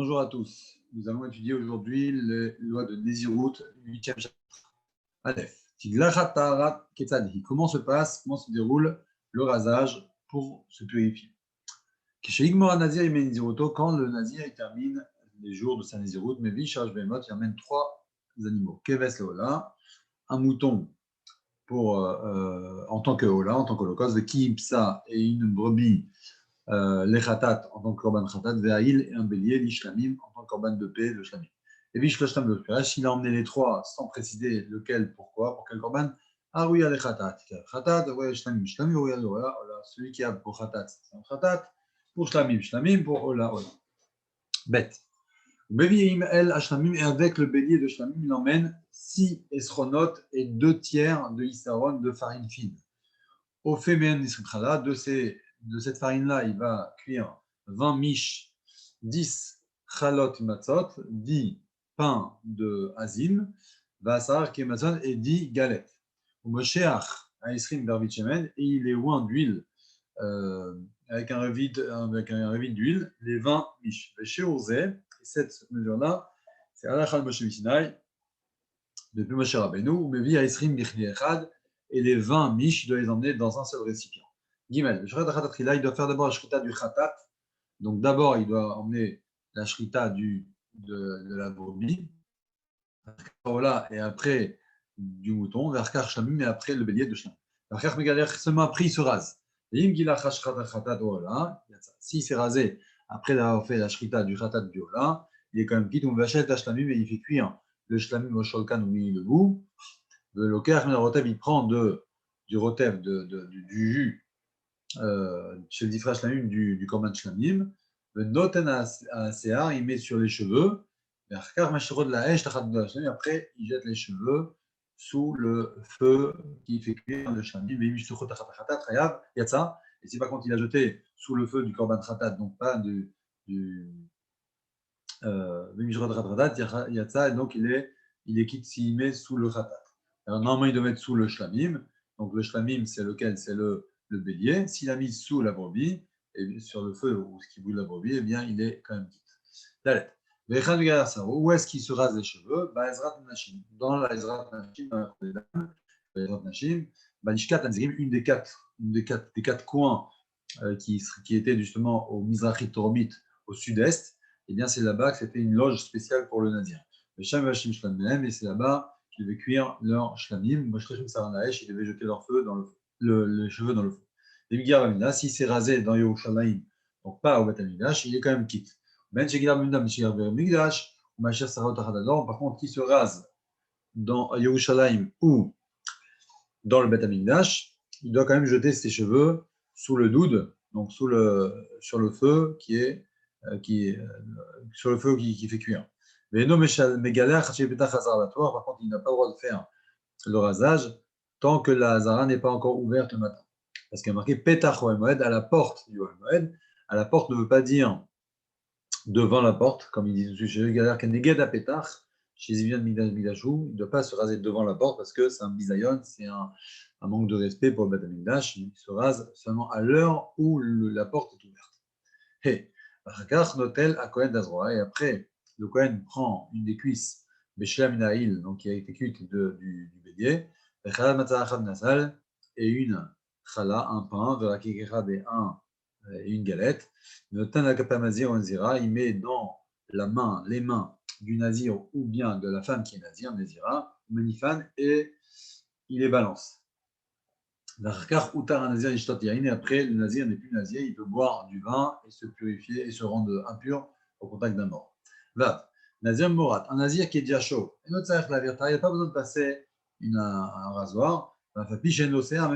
Bonjour à tous. Nous allons étudier aujourd'hui les lois de Nézirut, 8e chapitre. Aleph. Tiglachat Taharat Ketzadi. Comment se déroule le rasage pour se purifier? Kisheigmor Nazir Yemei Néziruto, quand le Nazir termine les jours de sa Nézirut, Mevi Shalosh Behemot, il amène 3 animaux. Keves Leola, un mouton en tant que Ola, en tant qu'holocauste, de Kiipsa et une brebis. Les khatat en tant que korban khatat, ve'aïl et un bélier, l'ishlamim en tant que korban de paix, le shlamim. Et vish l'ashlam de pirash, il a emmené les trois sans préciser lequel, pourquoi, pour quel korban. Arouya les khatat, khatat, ouais, shlamim, shlamim, arouya le ola, celui qui a pour khatat, c'est un khatat, pour shlamim, shlamim, pour ola, ola. Bête. Bevi'im el ashlamim, et avec le bélier de shlamim, il emmène 6 esronotes et 2 tiers de isaron de farine fine. Au féminin nisrikhala, de cette farine-là, il va cuire 20 miches, 10 chalot matzot, 10 pains de azim, vasar kemazon et 10 galettes. Au mosheach aisrim berbit shemen, et il est oint d'huile avec un révide d'huile, les 20 miches. Chez Orzé, cette mesure-là, c'est alachal Moshe Sinai, depuis Moshe Rabbeinu, ou mevi aisrim bichli echad, et les 20 miches, il doit les emmener dans un seul récipient. Gimel, il doit faire d'abord la shrita du khatat. Donc d'abord, il doit emmener la shrita de la brebis, et après du mouton, verkar shamim, et après le bélier de shamim. Verkar megalech, seulement après il se rase. S'il s'est rasé après avoir fait la shrita du khatat du ola, il est quand même quitte, on va acheter la shlamim et il fait cuire le shlamim au sholkan ou il debout. Le loker, il prend du rotev, du jus. Chez le Difra Shlamim du Korban Shlamim, le Noten à Sear, il met sur les cheveux, et après il jette les cheveux sous le feu qui fait cuire le Shlamim, et c'est pas quand il a jeté sous le feu du Korban Khatat, donc pas du Yatsa, et donc il est quitte s'il met sous le Khatat. Alors normalement il doit mettre sous le Shlamim, donc le Shlamim c'est lequel? C'est le bélier. S'il a mis sous la brebis, et sur le feu ou ce qui brûle la brebis, eh bien, il est quand même quitte. Dalet. Où est-ce qu'il se rase les cheveux? Dans la Ezrat Nashim, une des quatre coins qui était justement au Mizrahi Toromit, au sud-est, eh bien, c'est là-bas que c'était une loge spéciale pour le Nazir. Et c'est là-bas qu'ils devaient cuire leur shlamim. Ils devaient jeter leur feu dans le feu. Les cheveux dans le feu. Les Migar Bamina, s'il s'est rasé dans Yerushalayim, donc pas au Beth Amikdash, il est quand même quitte. Ben Shegilar Bamina, Shegilar Mikdash, ou Macher Sarot Achadador, par contre, qui se rase dans Yerushalayim ou dans le Beth Amikdash, il doit quand même jeter ses cheveux sous le doud, donc sur le feu sur le feu qui fait cuire. Mais non, par contre, il n'a pas le droit de faire le rasage tant que la Hazara n'est pas encore ouverte le matin. Parce qu'il y a marqué Petach Ohel Moed à la porte du Ohel Moed. À la porte ne veut pas dire devant la porte, comme ils disent chez Galère Keneged à Petach, chez Zivian Migdashou, il ne doit pas se raser devant la porte parce que c'est un bisayon, c'est un manque de respect pour le Beth Amikdash. Il se rase seulement à l'heure où la porte est ouverte. Et après, le Kohen prend une des cuisses, donc qui a été cuite du bélier, et une chala, un pain, et une galette. Il met dans les mains du nazir ou bien de la femme qui est nazir, nazira, manifan, et il les balance. Et après, le nazir n'est plus nazir, il peut boire du vin et se purifier et se rendre impur au contact d'un mort. Vav. Nazir Morat, un nazir qui est déjà chaud. Et notre il n'a pas besoin de passer un rasoir. Même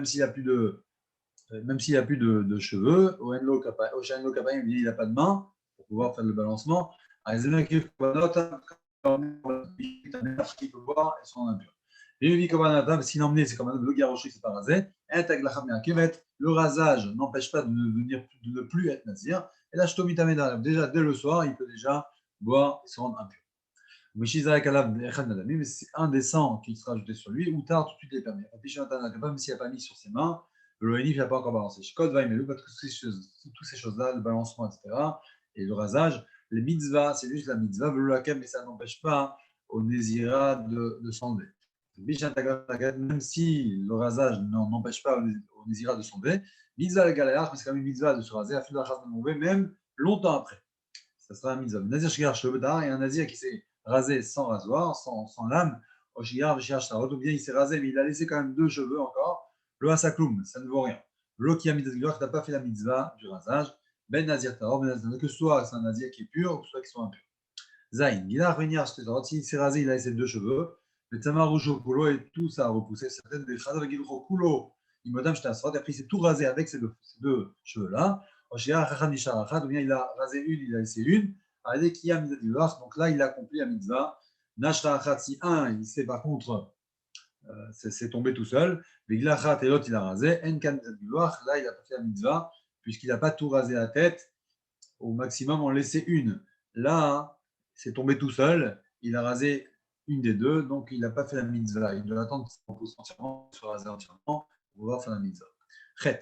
s'il n'a plus de cheveux, au il n'a pas de main pour pouvoir faire le balancement. Il peut boire et se rendre impur. S'il a emmené, c'est comme le garoché qui s'est pas rasé. Le rasage n'empêche pas de ne plus être nazir. Et là, déjà dès le soir, il peut déjà boire et se rendre impur. Mais c'est un des sangs qui sera ajouté sur lui, ou tard, tout de suite les permis. Même s'il n'a pas mis sur ses mains, le Lohénif n'a pas encore balancé. Toutes ces choses-là, le balancement, etc., et le rasage, Les mitzvahs, c'est juste la mitzvah, mais ça n'empêche pas au Nézira de s'enlever. Même si le rasage n'empêche pas au Nézira de s'enlever, mitzvah le galéar, c'est quand même une mitzvah de se raser, à la de m'enlever, même longtemps après. Ça sera un mitzvah. Nazir Shigar Shobedar et un Nazir qui s'est rasé sans rasoir, sans lame, au Shigar Shigar Shtarot, ou bien il s'est rasé, mais il a laissé quand même 2 cheveux encore. Le Hasakloum, ça ne vaut rien. Le qui a mitzvah qui n'a pas fait la mitzvah du rasage, Ben Nazir Tarot, Ben Nazir, que soit c'est un Nazir qui est pur, ou que soit qu'il soit impur. Zain, Gila Renyar Shtarot, s'il s'est rasé, il a laissé 2 cheveux. Le Tamar Rouge Kulo et tout ça a repoussé. Certaines des Chadav Gilro Kulo, Imodam Shtasrot, et après il s'est tout rasé avec ces deux cheveux-là. Ou bien il a rasé une, il a laissé une. Donc là, il a accompli la mitzvah. Nashra Achat, si un, il s'est par contre, c'est tombé tout seul. Viglachat et l'autre, il a rasé. Enkan là, il a pas fait la mitzvah, puisqu'il n'a pas tout rasé la tête. Au maximum, on laissait une. Là, c'est tombé tout seul. Il a rasé une des deux, donc il n'a pas fait la mitzvah. Il doit attendre que ça repousse entièrement, se raser entièrement pour pouvoir faire la mitzvah. Chet.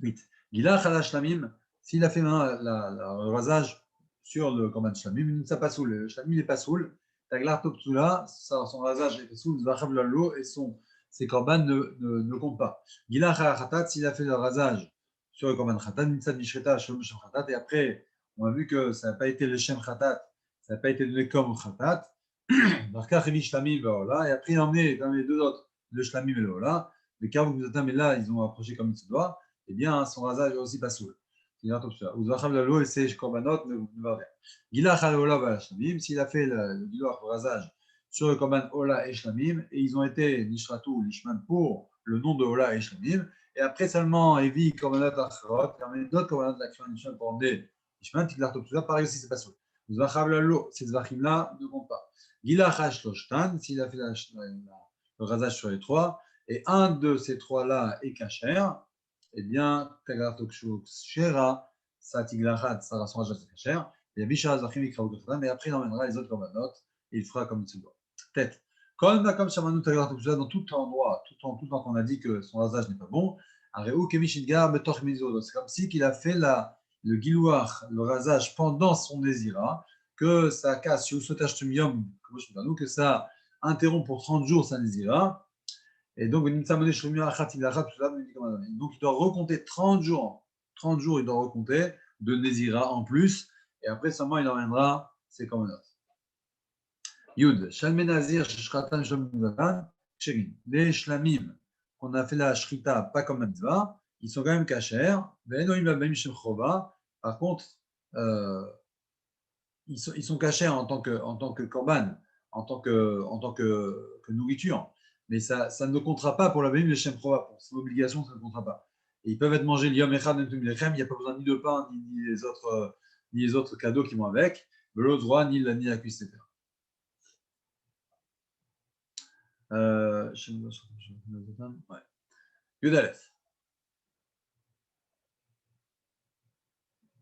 8. Gila Khalash Lamim, s'il a fait le rasage sur le Korban Shlamim, il ne s'est pas saoul. Le Shlamim n'est pas saoul. Taglar Topsula, son rasage est saoul, Zachav Lalo et ses Korban ne comptent pas. Gila Khatat, s'il a fait le rasage sur le Korban Khatat, Mitzad Mishreta, Shem Shem Khatat, et après, on a vu que ça n'a pas été le Shem Khatat, ça n'a pas été donné comme Khatat. Marka Chevi Shlamim, et après il a emmené dans les deux autres, le Shlamim et le Ola. Les Kavou Mizatam, mais là, ils ont approché comme il se doit. Eh bien, son rasage est aussi pas soul. Et ses korbanot ne va rien. Gila Chalola va Shlamim, s'il a fait le rasage sur le korban Ola et Shlamim, et ils ont été Nishratu, Lishman pour le nom de Ola et Shlamim, et après seulement Evi korbanot Acharot, il y a d'autres korbanot de l'action Lishman pour emmener Lishman, Tiglar Topsula, pareil aussi, c'est pas soul. Ces Zvachim-là ne comptent pas. Gila Chashloshtan, s'il a fait le rasage sur les trois, et un de ces trois-là est kacher, eh bien, Shera, Satiglachat, ça son rasage est kacher, et Bisha Zachim Ikraoukotan, mais après il emmènera les autres korbanot et il fera comme il se doit. Tête. Comme Shamanu Tagaratoksha, dans tout endroit, tout le temps qu'on a dit que son rasage n'est pas bon, c'est comme si qu'il a fait le gilouach, le rasage pendant son Nézira, que ça casse, que ça interrompt pour 30 jours sa Nézira. Et donc, il doit recompter 30 jours. 30 jours, il doit recompter de Nézira en plus. Et après, seulement, il emmènera ses communautés. Yud, Shalme Nazir, Shratan, Shalmudatan, Sherin. Les Shlamim, qu'on a fait la Shrita, pas comme Mitzvah, ils sont quand même cachers. Par contre, ils sont cachés en tant que korban, en tant que nourriture. Mais ça ne comptera pas pour la Bélim de Shem Chova. Pour son obligation, ça ne comptera pas. Et ils peuvent être mangés l'Yom Echad, il n'y a pas besoin ni de pain, ni les autres cadeaux qui vont avec, de l'autre droit, ni la cuisse. Yudalef.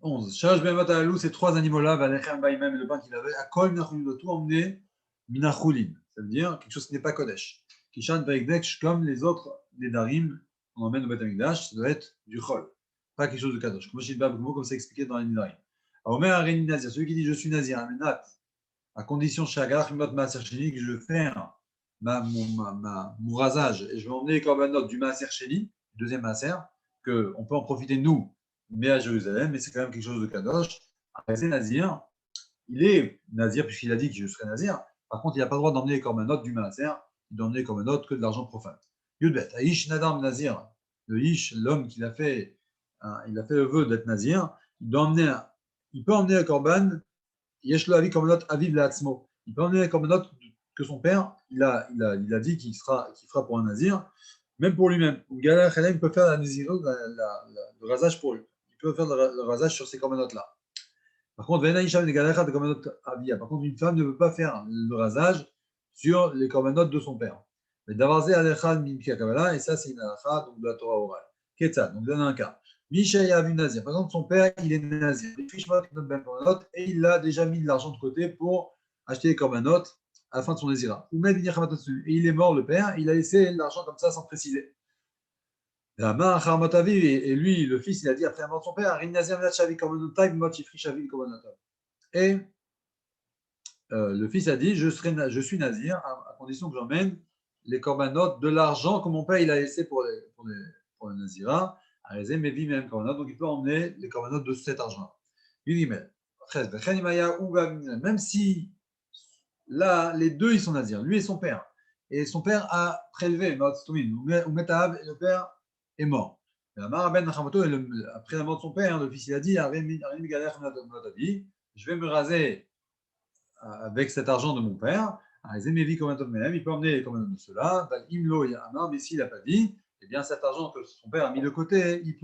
11. Shalosh Ben Vatalou, ces trois animaux-là, Valechem Baïmem et le pain qu'il avait, à Kol Minachoulim, de tout emmener Minachoulim. Ça veut dire quelque chose qui n'est pas Kodesh. Kishan Vaigdek, comme les autres, les Darim, on emmène au Beth Amikdash, ça doit être du Chol. Pas quelque chose de Kadosh. Comme c'est expliqué dans les Nidarim. Omer Areni Nazir, celui qui dit je suis Nazir, Amenat, à condition chez Agar, Mot Maaser Sheni, que je fais mon rasage et je vais emmener les korbanot du Maaser Sheni, deuxième Maaser, qu'on peut en profiter nous, mais à Jérusalem, mais c'est quand même quelque chose de Kadosh. C'est Nazir, il est Nazir puisqu'il a dit que je serai Nazir. Par contre, il n'a pas le droit d'emmener les korbanot du Maaser, il doit emmener les korbanot que de l'argent profane. Yudbet, Aish Nadam Nazir, le Ish, l'homme qui a fait, il a fait le vœu d'être Nazir, il peut emmener le korban. Yeshlo Avi Korbanot Aviv Laatzmo. Il peut emmener les korbanot que son père, il a dit qu'il fera pour un nazir, même pour lui-même. Il peut faire le rasage pour lui. Il peut faire le rasage sur ces korbanot-là. Par contre, par contre, une femme ne peut pas faire le rasage sur les korbanot de son père. Mais d'avoir et ça, c'est une halakha de la Torah orale. Ketza, donc donne un cas. Michel a vu Nazir. Par exemple, son père, il est Nazir. Et il a déjà mis de l'argent de côté pour acheter les korbanot à la fin de son Nazira. Et il est mort, le père, il a laissé l'argent comme ça sans préciser. Et lui, le fils, il a dit après la mort de son père, Et le fils a dit, je suis nazir à condition que j'emmène les corbanotes de l'argent que mon père il a laissé pour le nazira, à raison mes vies même corbanotes, donc il peut emmener les corbanotes de cet argent. Même si là, les deux ils sont nazirs, lui et son père. Et son père a prélevé, et le père est mort. Après la mort de son père, le fils il a dit, je vais me raser avec cet argent de mon père, il peut emmener les commandos de cela, mais s'il n'a pas dit, eh bien cet argent que son père a mis de côté, ils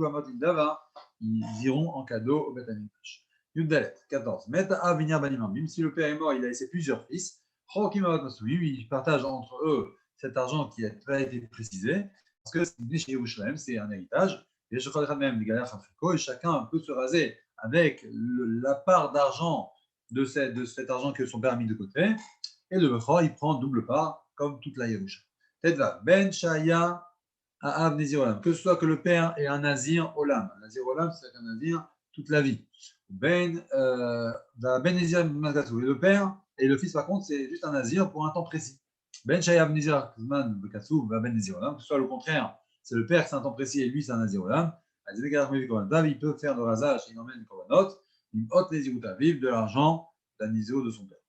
iront en cadeau au Beth Amikdash. Yuddalet, 14. Même si le père est mort, il a laissé plusieurs fils, ils partagent entre eux cet argent qui n'a pas été précisé, parce que c'est un héritage, et chacun peut se raser avec la part d'argent de cet argent que son père a mis de côté, et le Bechor, il prend double part, comme toute la Yerusha. Tedva, Ben Shaya Aav Nazir Olam, que ce soit que le père est un Nazir Olam. Un Nazir Olam, c'est un Nazir toute la vie. Ben Nazir Mazgatou, et le père et le fils, par contre, c'est juste un Nazir pour un temps précis. Ben Shaya Aav Nazir Kuzman Bekassou, Ben Nazir Olam, que ce soit le contraire, c'est le père qui c'est un temps précis et lui, c'est un Nazir Olam. Il peut faire de rasage, il emmène une korbanot, une haute Nazirut Aviv, de l'argent, la Nazirut de son père.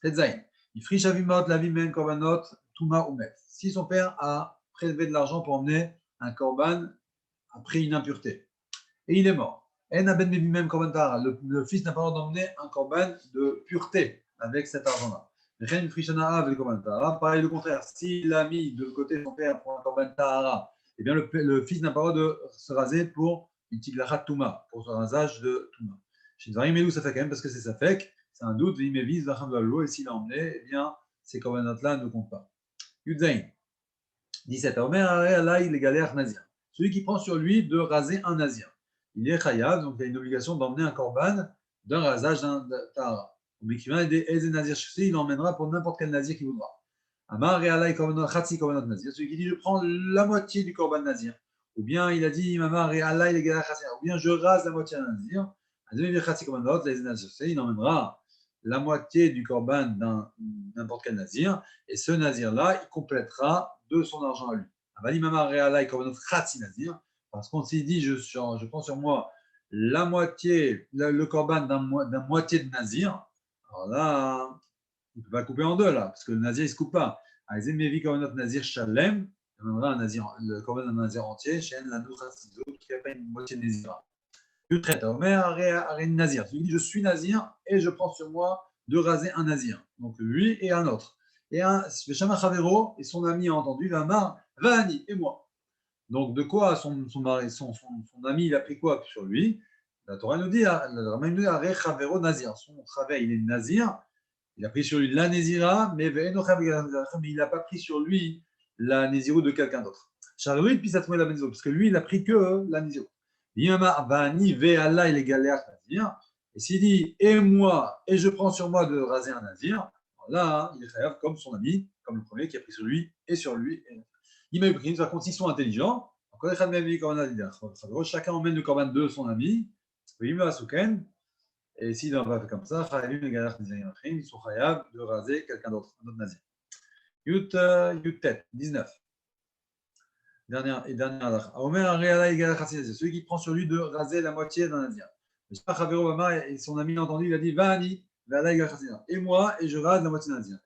Tetzaïn, il friche Avimot, la Vimen, korbanot, Touma ou Met. Si son père a prélevé de l'argent pour emmener un korban après une impureté, et il est mort. Le fils n'a pas le droit d'emmener un korban de pureté avec cet argent-là. Pareil, le contraire, s'il a mis de côté son père pour un korban tahara, eh bien le fils n'a pas le droit de se raser pour une tiglachat touma, pour son rasage de touma. Chez Dvarim Elou, ça fait quand même parce que c'est safek, c'est un doute, et s'il a emmené, eh bien ces korbanot-là ne comptent pas. Yudzaïn, 17. Celui qui prend sur lui de raser un nazir. Il est chayav, donc il a une obligation d'emmener un korban d'un rasage d'un tahara. Il emmènera pour n'importe quel nazir qu'il voudra. Celui qui dit je prends la moitié du korban nazir. Ou bien il a dit ou bien je rase la moitié d'un nazir. Il emmènera la moitié du korban d'un n'importe quel nazir, et ce nazir-là, il complétera de son argent à lui. Parce qu'on s'est dit, je prends sur moi la moitié, le korban d'un moitié de nazir, alors là, il ne peut pas couper en deux, là, parce que le nazir, il ne se coupe pas. Nazir Shalem, il donnera le korban d'un nazir entier, qui n'a pas une moitié de nazir. Nazir. Il dit je suis nazir et je prends sur moi de raser un nazir. Donc lui et un autre. Et Shama Chavero et son ami a entendu Vamar, Vani et moi. Donc de quoi son ami il a pris quoi sur lui? La Torah nous dit, Chavero Nazir. Son Chavé il est nazir. Il a pris sur lui la Nézira, mais il n'a pas pris sur lui la Nézirou de quelqu'un d'autre. Charlotte, puis ça la Nézirou, parce que lui, il n'a pris que la Nézirou. Et s'il dit et moi, et je prends sur moi de raser un nazir, là, il est khayaf comme son ami, comme le premier qui a pris sur lui et sur lui. Il m'a pris, par contre, s'ils sont intelligents, chacun emmène le korban de son ami, et s'il n'en va pas comme ça, ils sont khayaf de raser quelqu'un d'autre, un autre nazir. Yutet, 19. Dernière celui qui prend sur lui de raser la moitié d'un nazir. Et son ami a entendu, il a dit Vani, et moi, et je rase la moitié d'un nazir.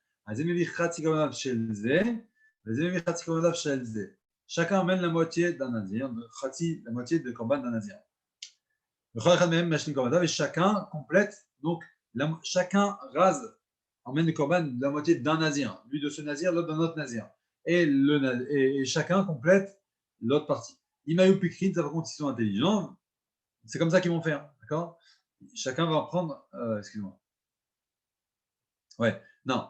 Chacun amène la moitié d'un nazir, la moitié de korban d'un nazir. Et chacun complète, donc chacun rase, emmène le korban de la moitié d'un nazir, lui de ce nazir, l'autre d'un autre nazir. Et chacun complète l'autre partie. Imayu Pikrin, ça par contre, ils sont intelligents, c'est comme ça qu'ils vont faire, d'accord? Chacun va prendre, excuse-moi. Ouais, non.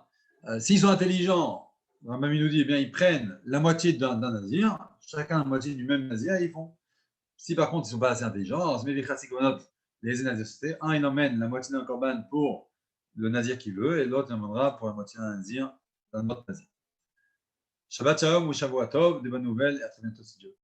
S'ils sont intelligents, Rambam nous dit, eh bien, ils prennent la moitié d'un nazir, chacun la moitié du même nazir, et ils font. Si par contre, ils ne sont pas assez intelligents, on se met les nazir, un, il emmène la moitié d'un korban pour le nazir qu'il veut, et l'autre, il emmènera pour la moitié d'un nazir d'un autre nazir. Shabbat Shalom ou Shavuot Tov, des bonnes nouvelles, et à très bientôt si Dieu.